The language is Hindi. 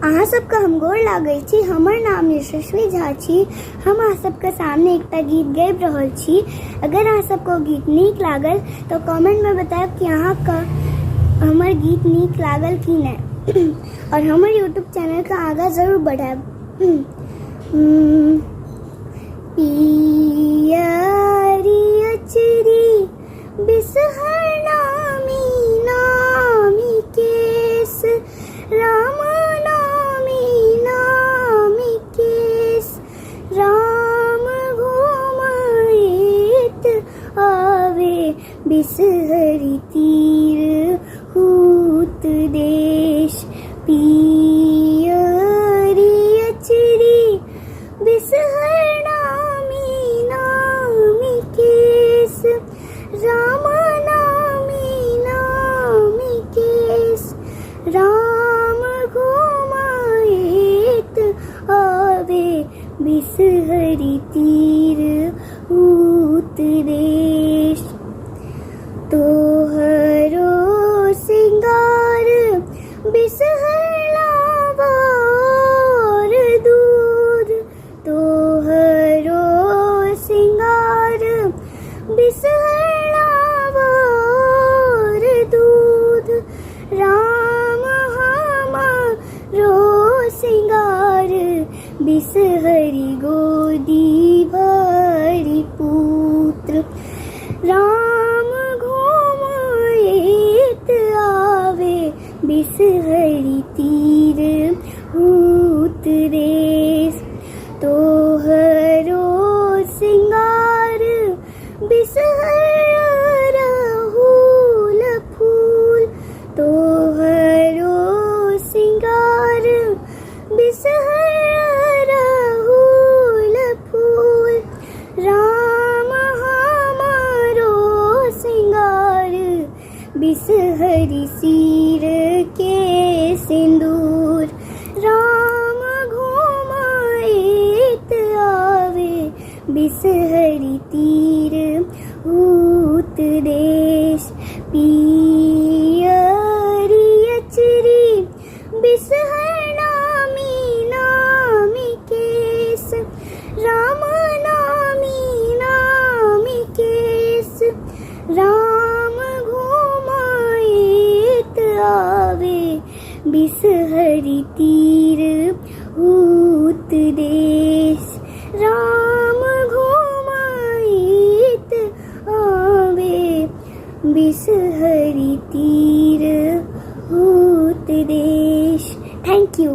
अहाँ सबके हम गोर लागै छी। हमर नाम यशस्वी झा छी। हम अहाँ सबके सामने एकटा गीत गाबि रहल छी। अगर अहाँ सबके गीत नीक लागल तो कमेंट में बताएब कि अहाँके हमर गीत नीक लागल कि नहीं और हमर यूट्यूब चैनल के आगाँ जरूर बढ़ाएब। पियरी अचरी बिसहर नामी नामी केस राम नामी नामी केस राम घुमाइत आवे बिसहरी तीर हूत देश। पियरी अचरी बिसहर नामी नामी केस राम नामी नामी केस राम घुमाइत आवे बिसहरी तीर हूत देश। तोहरो सिंगार बिसहर लावार दूर तोहरो सिंगार बिसहर लावार दूध राम हमारो सिंगार बिसहरी गोदी भरी पुत्र राम घुमाइत आवे बिसहरी तीर हूत देश। तोहरो सिंगार बिसहर राहुल फूल तोहरो सिंगार बिसहर राहुल फूल राम हमारो सिंगार बिसहरी सिर के सिंदूर राम घुमाइत आवे बिसहरी तीर हूत देश। पियरी अचरी बिसहर नामी नामी केस राम नामी नामी केस राम घुमाइत आवे बिसहरी तीर हूत देश। राम घुमाइत आवे बिसहरी तीर हूत देश। Thank you.